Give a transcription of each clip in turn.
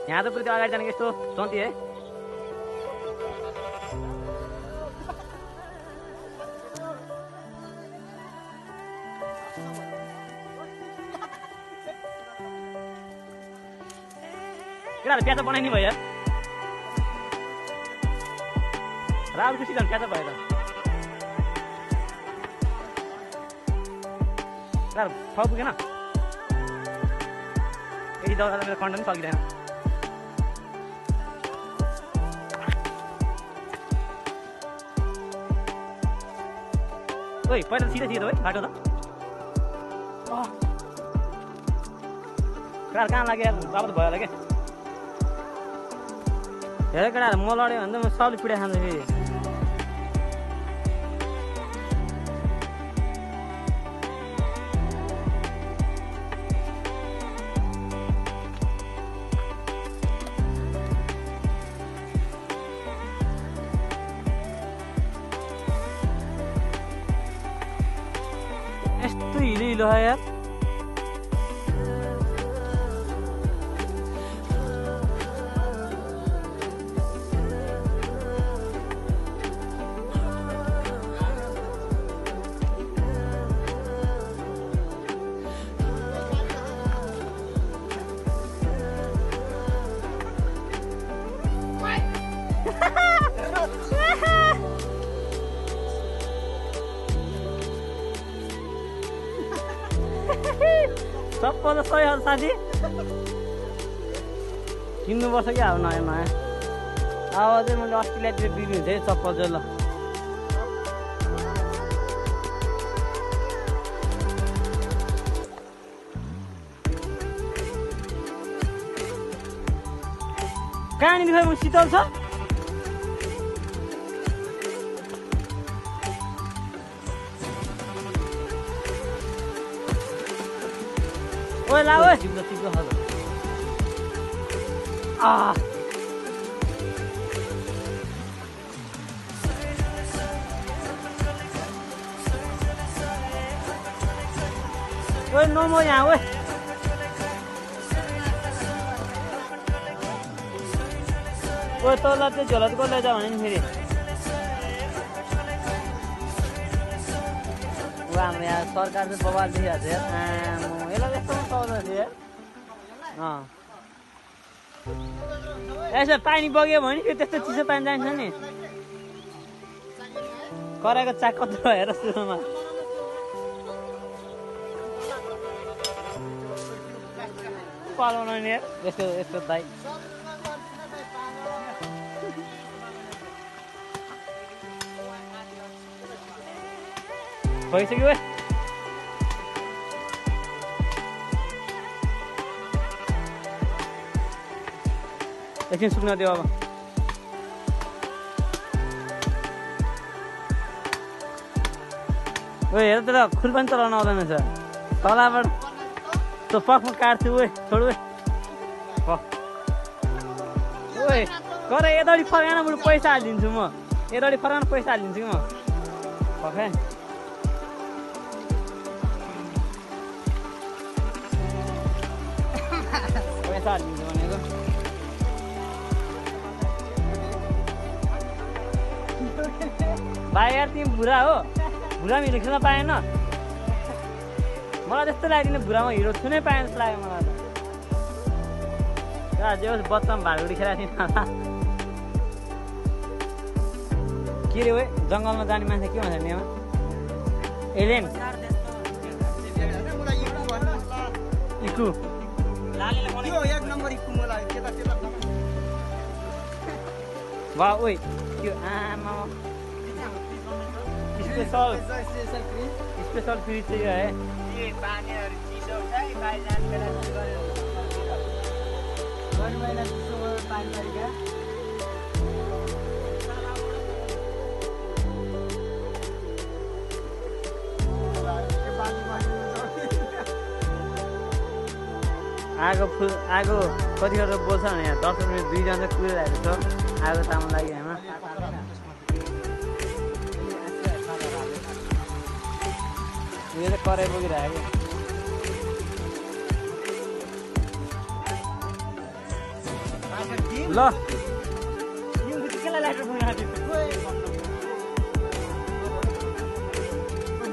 यहाँ त पुरै अगाडि जाने यस्तो सन्ती है केटाहरु प्याचा बनाइने भयो यार राम खुसी जान प्याचा भयो त यार फाउ पुगेन यदि दौरा मेरो कन्टेन्ट सकिदैन ओइ पहिला सिधै सिधै है बाटो त कार कहाँ लाग्यो यार बाबा त भयो होला क्या हेर केटाहरु म लड्यो भने त म सबले पिडा खान्छ फेरि यस्तो हिलो हिलो है यार चप्पल त 100 साथी किन्नुपर्छ क्या अब नयाँ नयाँ अब चाहिँ मैले अस्ट्रेलियातिर बिक्री हुन्थेँ चप्पल चाहिँ ल कहाँनिर खै म शीतल छ ओए ला ओए चिप्लो चिप्लो खाल ओए नमो यहाँ ओए ओए तँलाई चाहिँ झोला चाहिँ कसले जा भने नि फेरि हाम्रो यहाँ सरकार चाहिँ बवाल देखिरहेको छ यार यसलाई यस्तो पाउँदैन थियो यार यसो पानी बग्यो भने फेरि त्यस्तो चिसो पानी जान्छ नि कराएको चाक कत्रो हेर सुरुमा पलाउनु नि यार यस्तो यस्तो दाइ भइसक्यो है एकछिन सुक्न दियो अब ओए हेर त खुल पनि चलाउन आउँदैन छ तलबाट त्यो पखमा काट्छु ओए छोड ओए ओए गर यतापट्टि फर्कान बरु पैसा हालिदिन्छु म यतापट्टि फर्कान पैसा हालिदिन्छु कि म पखा पैसा हालिदिन्छु भनेको भाइ यार तिमी बुढा हो बुढामा हिरो खेल्न पाएन मलाई त्यस्तो लाग्दैन बुढामा हिरो छुनै पाएन जस्तो लाग्यो मलाई त जे होस् बच्चामा भाडुडी खेलाएको थिएन के रे ओए जङ्गलमा जाने मान्छे के भन्छ नेमा एलियन इकु वा ओए त्यो आमा स्पेशल फ्रिज चाहिँ है पानीहरू चिसो हुन्छ बाहिर जाने बेला आगो फुल आगो कतिखेर बोल्छ भने यहाँ 10 मिनट 2 जना चाहिँ कुरिरहेको छ आगो ताम्न लागि यहाँ यो त कराई बोकिरहेको ल यो केलाई लाइटर बनाएर दिन्छ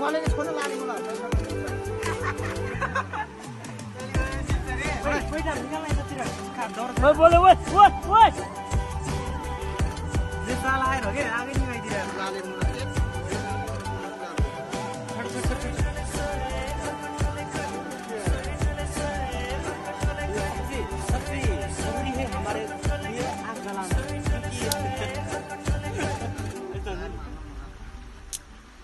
मलाई छोड्न लाग्यो मलाई पैसा निकाल्न यतातिर ओइ बोले ओइ ओइ ओइ जे साल आएर हो के आगे नि आइदिएर लाले मुला सबसे जरूरी है हमारे लिए आग जलाना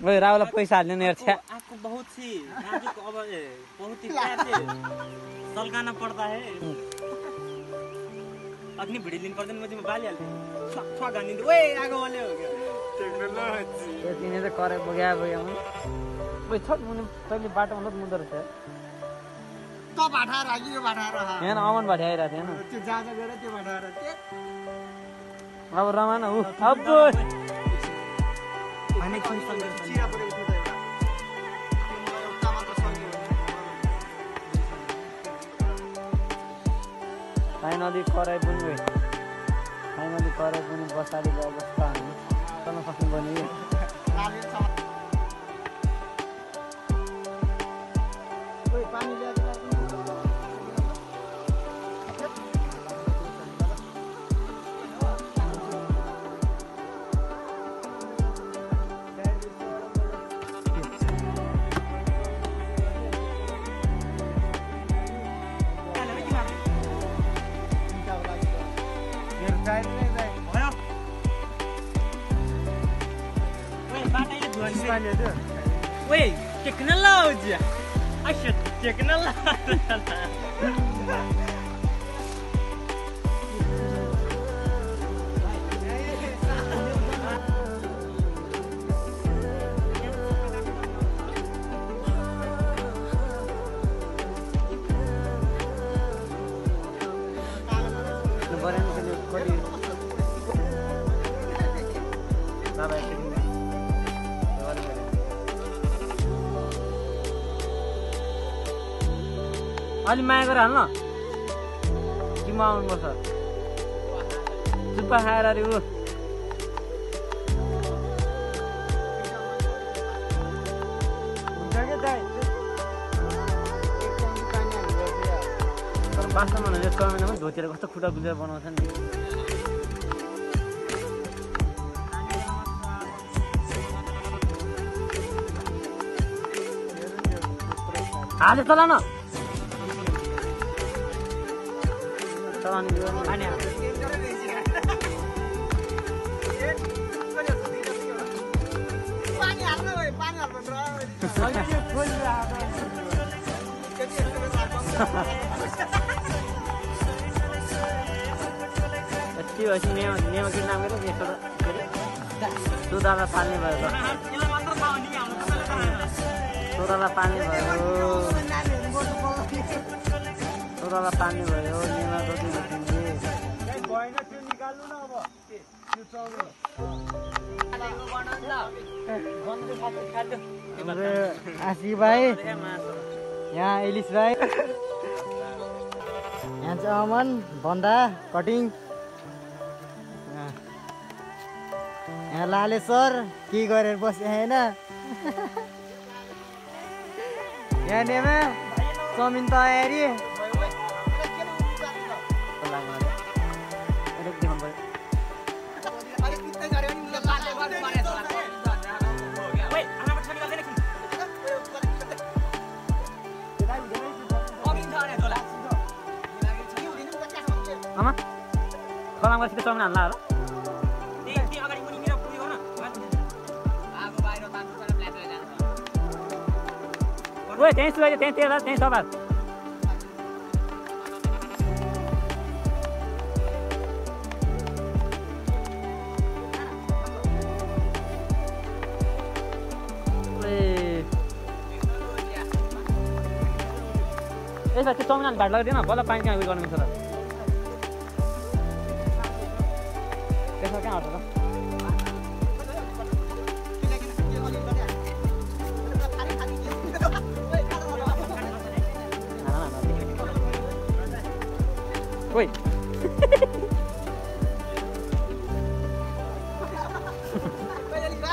ओइ राहुललाई पैसा हाल्ने यार छ्या आपको बहुत सी नाजुक अब बहुत ही प्यार से सल्काना पड़ता है अग्नि भिडी लिनु पर्दैन म तिमी बालिहाल्थे छ्वा गानिदिन्छु ओए आगो वाले हो क्या टेक्नोलोजी यो तिनी त करे बग्या बग्या ओइ छ मुनि तैले बाटो मत मुदर छ त भाटा राखी यो भाटा रहा यहाँ अमन भाटी आइरा थियो हैन त्यो जाजा गरे त्यो भाटा र अब रमाना उ अब अनि कोही सँगै चिरा परेको थियो त एउटा मात्र सँगै फाइनली कराई पनि गयो फाइनली कराई पनि बसालेको अवस्था हामी चल्न सक्नु पर्ने कोही पानी ल्याएर Wait, technology. I should technology. अलि माया गरेर हाल्न किमा आउनुपर्छ चुप्पा खाएर अरे ऊ तर वास्तवमा भने कमेन्टमा धोतिर कस्तो खुट्टा गुलेर बनाउँछ नि हाले चला न पानी नेमा के नाम गरेर सुदालाई पाल्ने भयो त सुदालाई पाल्ने भयो सुदालाई पाल्ने भयो नेमा आशी भाइ यहाँ इलिस भाइ यहाँ चाहिँ अमन भन्दा कटिङ यहाँ लालेश्वर के गरेर बस्यो होइन यहाँ नेमा चाउमिन तयारी आमा खलाम गरेपछि चाउमिन हाल्ला हो ओए त्यहीँ सुहाइयो त्यहीँ तेल त्यहीँ सबार यसमा त्यो चाउमिन हाल्नु भाट लगाइदिएन बल्ल पानी कहाँ उयो गर्नु मिल्छ त त्यसमा कहाँ हट्छ त ओइ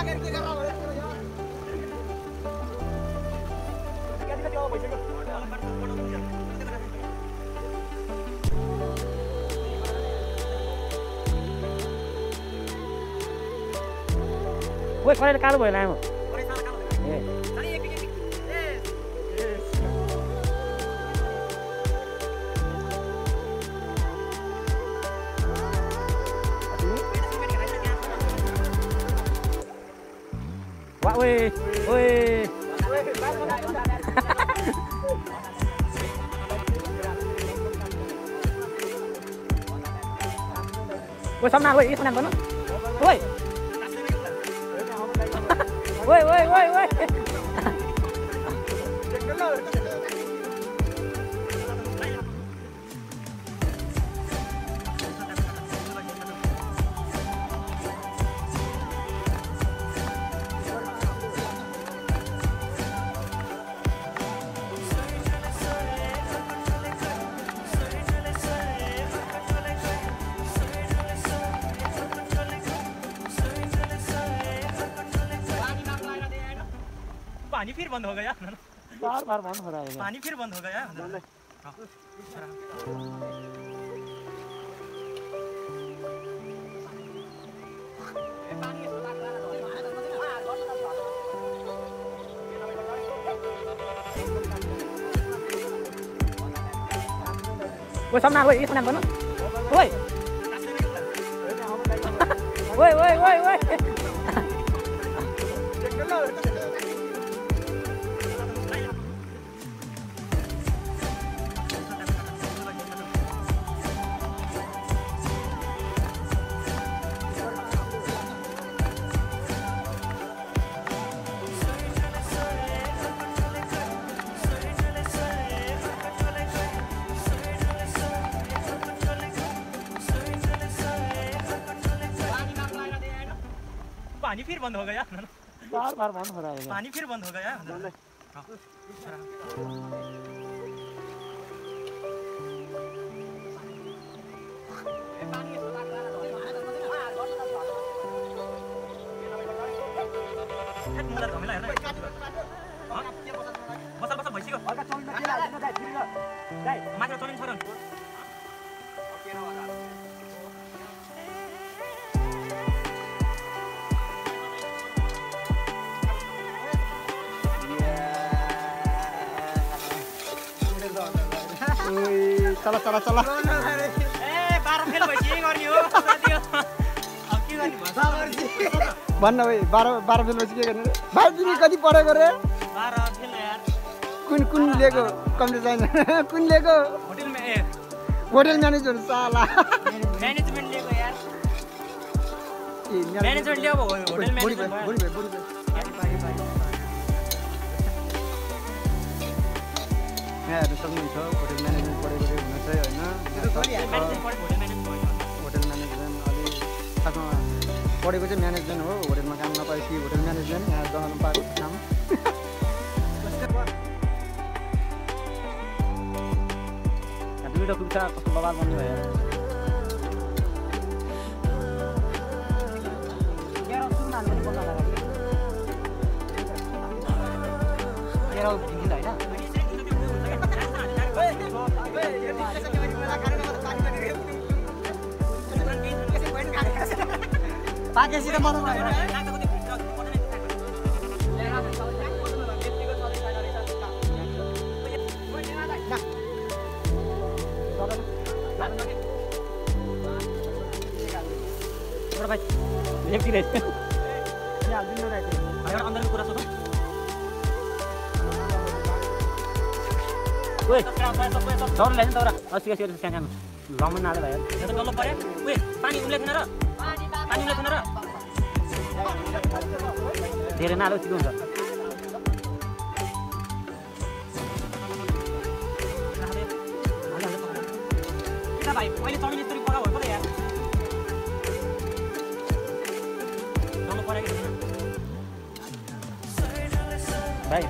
राखेर के गरेर भने कति कति हो भइसक्यो ओइ कहिले कालो भयो लामो ए Ôi, ôi. Ôi xong nào ôi, xong nào vẫn. Ôi. Ôi ôi ôi ôi. पानी फिर बंद हो गया बार बंद हो रहा है पानी फिर बंद हो गया Ôi xong nào ôi, xong nào vẫn. Ôi. Ôi ôi ôi ôi. पानी फिर बंद हो गया बार बंद हो रहा है पानी फिर बंद हो गया चला चला चला ए 12 फेल भइसक्यो के गर्ने हो साथी अब के गर्ने भन्न भाइ 12 फेल भइसक्यो के गर्ने भाइ तिमी कति पढेको रे 12 फेल यार कुन लिएको कम्प्युटर साइन्स कुन लिएको होटल म्यानेजर साला म्यानेजमेन्ट लिएको यार म्यानेजमेन्ट लिएको होटल म्यानेजमेन्ट यहाँहरू सक्नुहुन्छ होटल म्यानेजमेन्ट पढेको हुन चाहिँ होइन होटल म्यानेजमेन्ट अलि खासमा पढेको चाहिँ म्यानेजमेन्ट हो होटलमा काम नपाएपछि होटल म्यानेजमेन्ट यहाँ गर्न पाएको काम दुईवटा कुर्ता कस्तो बबाल बन्ने भयो पाकेसित बनाउनु भाइ लेफ्टी रहेछ यहाँ दिनु रहेछ एउटा अन्दरको कुरा सोधौ ओए दौड ल्याएन दौरा अस्ति सानो सानो लमन नाले भयो यो त डल्लो पर्यो ओए पानी उम्लेको थिएन र पानी उम्लेको थिएन र धेरै नालो चिको हुन्छ किन भाइ अहिले चौमिन यस्तरी पका भयो पो यार डल्लो पर्यो कि भाइ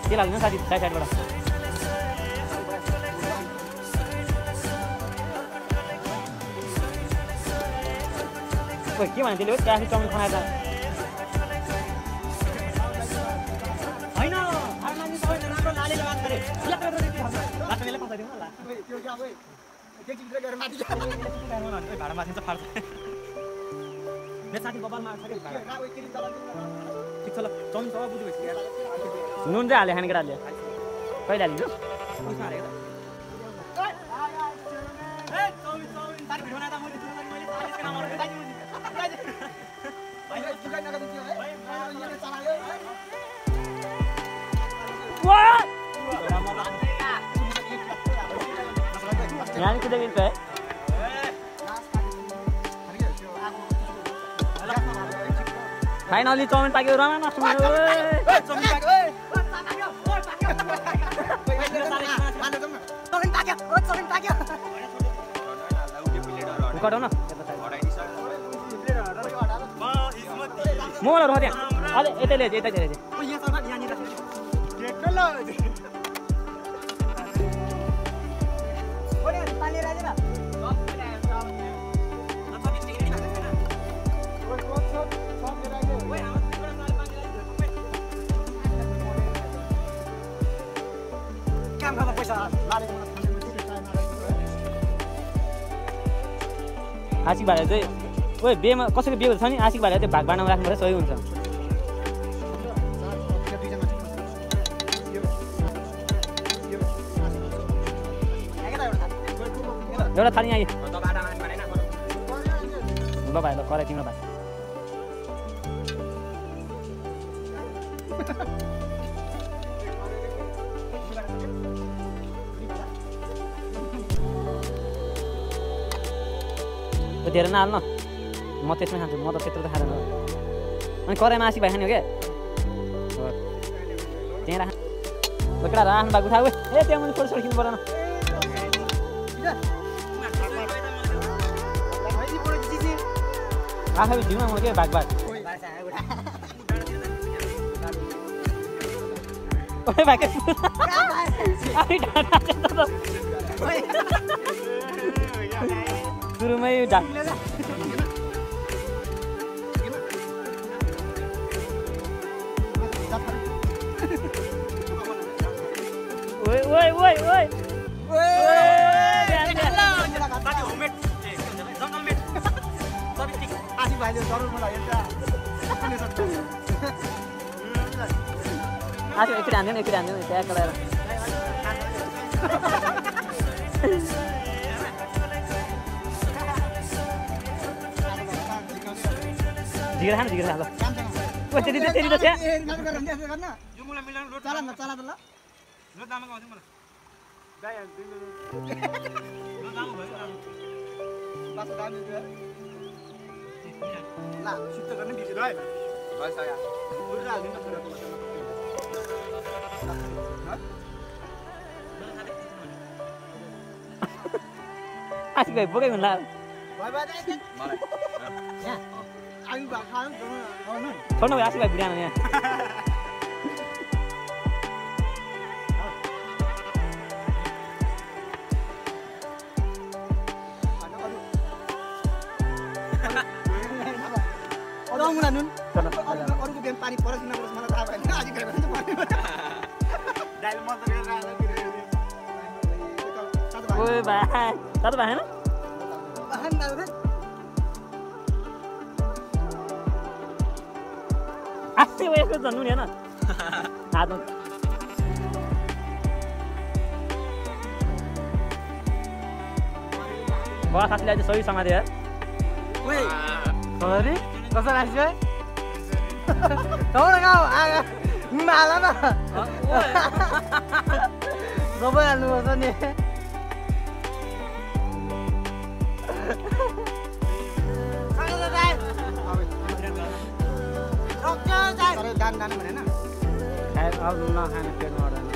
के लाग्दैन साथी साइडबाट खोइ के भने त्यसले ट्राफिक चाउमिन खाएर होइन फार्मासी सबैले राम्रो लालीले बात गरे लास्ट मेले पठाइदिउँ न ला त्यो के अब एकछिन गएर माथि भाडा माथि त फाट्छ मेरो साथी बबाल मार्छ के भाडा ठिक छ ल चाउमिन सबै बुझ्यो भइसक्यो यार नुन चाहिँ हाल्यो खानेकुराले कहिले हालिदियो पैसा हालेको त ए चाउमिन तार भिडियो बनाउँदा मैले सुन्नु मैले 40 के नम्बर बताइदिनु भाइ जुगाइ नगर्नु थियो है मैले चलायो यहाँ कुदै गएको है फाइनली चाउमिन पाक्यो रमा नसुम्नु चाउमिन पाक्यो कटाउ न मोबाइलहरू त्यहाँ अझ यतै ल्याएछ यतै ल्याएछ आशिक भाइले चाहिँ ओए बेमा कसैको बिहे छ नि आशिक भाइले त्यो भाग बाँड्नमा राख्नुपर्छ सही हुन्छ एउटा थाली यहाँ ल भाइ ल करे तिम्रो भाइ धेरै नहाल्नु म त्यसमै खान्छु म त त्यत्रो त खाँदैन अनि कराईमा आशिक भाइ खाने हो क्या त्यहाँ राख केटा राख्नु भएको उठाऊ ए त्यहाँ मैले छोड छोड किन्नु पर्दैन आफै झिउमा म के भाग भाग ओए भाग सुरुमै ढाक ओए ओए ओए ओए आशिक भाइले जरुर मलाई एउटा आशिक एकचोटि हान्दैन त्यहाँ कडाएर झिकेर खानु झिकेर ल ओ त्यति त त्यहाँ चला न चला त ल लो दाम गाउँछु मलाई दाइ लो दाम भयो बासो दाम दियो ल सिद्ध गर्ने दिसु है बस आया पुरा हाल्दिन पुरा आशिक भाइ बोकै हुन्ला भाइ भाइ मलाई यहाँ आइउ भा खानु छोड्नु भाइ आशिक भाइ भिडियो यहाँ मुना नुन अरूको बेम पानी परोस् नपरोस् मलाई थाहा भएन आशिक भाइ भने दाइल मत गरेर ओए भाइ तातो भाइ हैन बहान दाउ आस्ते भएको जन्नु नि हैन हातमा बा साथीले चाहिँ सही समाते यार ओए सरी कसरी आशिक भाइ तपाईँ गाउँ आगा माला न सबै हाल्नुपर्छ नि दान दान भनेन खाएर अब नखाने पेटमा अड्दैन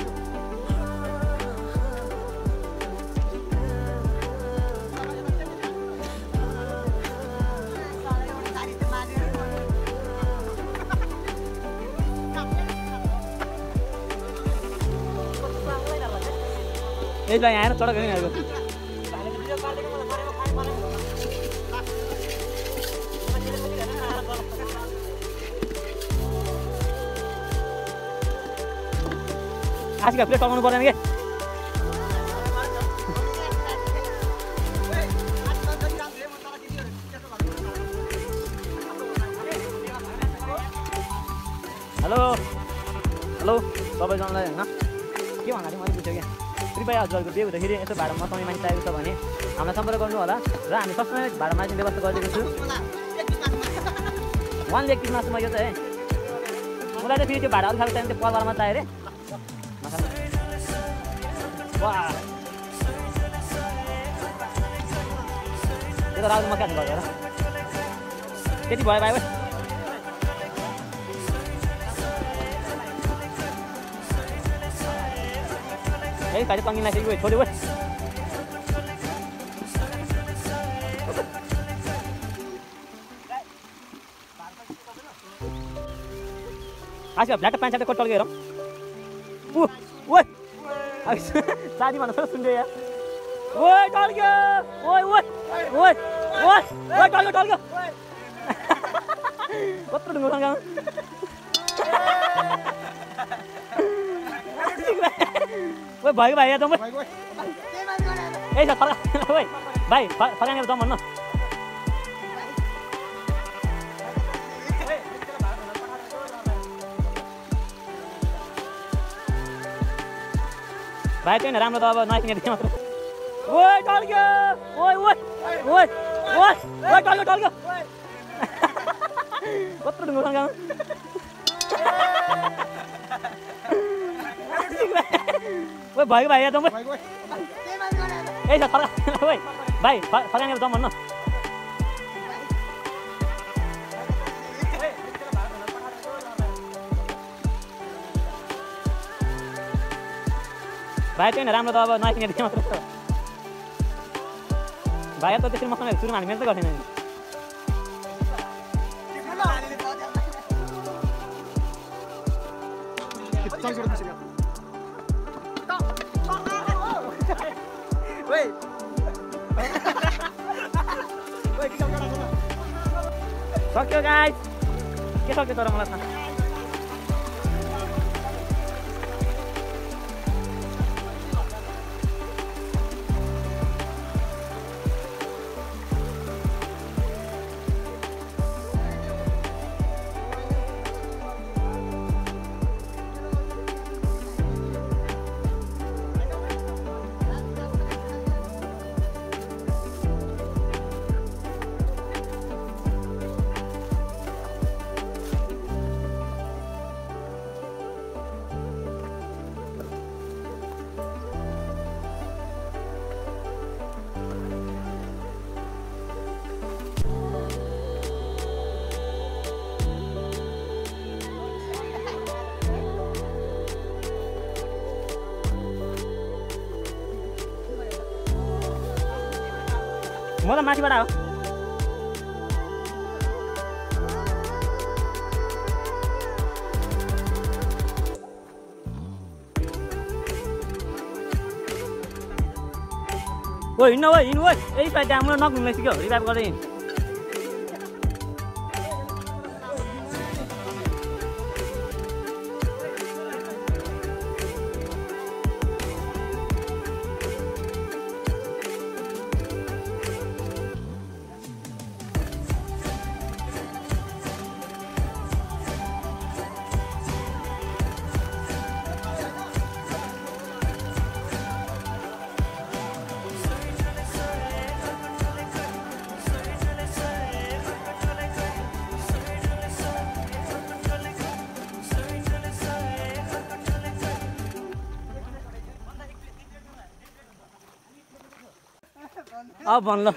यसलाई यहाँ आएर चढक खासी प्लेट पकाउनु पर्दैन के हेलो हेलो सबैजनालाई होइन के भन्दा चाहिँ मैले बुझ्यो क्या कृपया हजुरहरूको बिहे हुँदाखेरि यसो भाडा मसाउने मान्छे चाहिएको छ भने हामीलाई सम्पर्क गर्नु होला र हामी सबै भाडा मार्ने व्यवस्था गरिदिएको छु 1 लेग पिस मासु म यो चाहिँ मलाई चाहिँ फेरि त्यो भाडा अलिक खालको चाहिन्छ त्यो परिवारमा चाहियो अरे वाह त्यो त राजु मक्का गरेर त्यति भयो भाइ ए भाइ कङ्गी लाग्छ कि छोड्यो आज फ्ल्याट पाँच को टल्केर साथी भन्नु छोरा सुन्दै यार ओइ टल्क्यो ओइ ओइ ओइ ओइ ओइ टल्क्यो टल्क्यो कत्रो ढुङ्गो सँग ओइ भयो भाइ यार तपाईँ ए छ फर्का ओइ भाइ फर्कानेर जाउँ भन्न भाइ चाहिँ राम्रो त अब नकिनेको मात्र ओइ टल्क्यो ओइ ओइ ओइ ओइ ओइ टल्क्यो टल्क्यो कत्रो ढुङ्गो सँग ओइ भयो भाइ यार तपाईँ ए छ फर्का ओइ भाइ फर्कानेर जाउँ भन्न भाइ चाहिँ राम्रो त अब नकिनेको मात्र भाइ त त्यसरी मसँग सुरुमा हामी मेहनत गर्थेन सक्यो गाइस के सक्यो तर मलाई थाहा म त माथिबाट हो ओ हिँड्नु हो हिँड्नु हो यही साइड हाम्रो नघुम्नु सिक्यो रिभाइभ गर्दै हिँड अब भन ल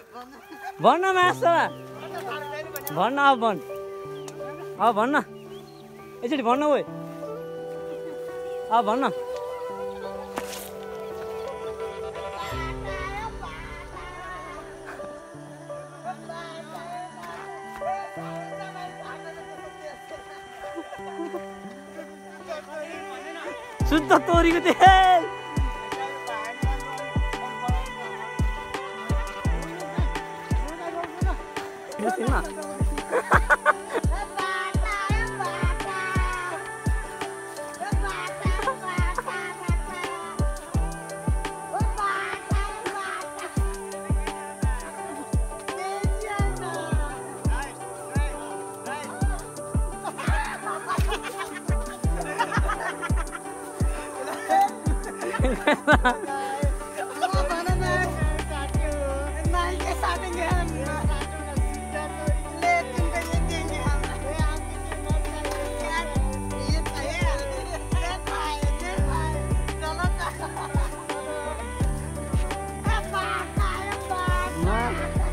भन्न मास्टर भन्न अब भन अब भन्न यसरी भन्न ओइ अब भन्न शुद्ध तोरीको तेल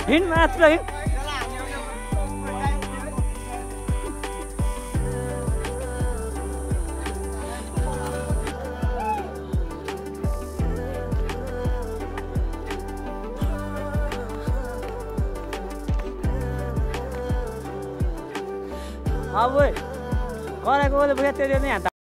हिँड मात्र हिँड अब गरेको बेला तेरो नै हात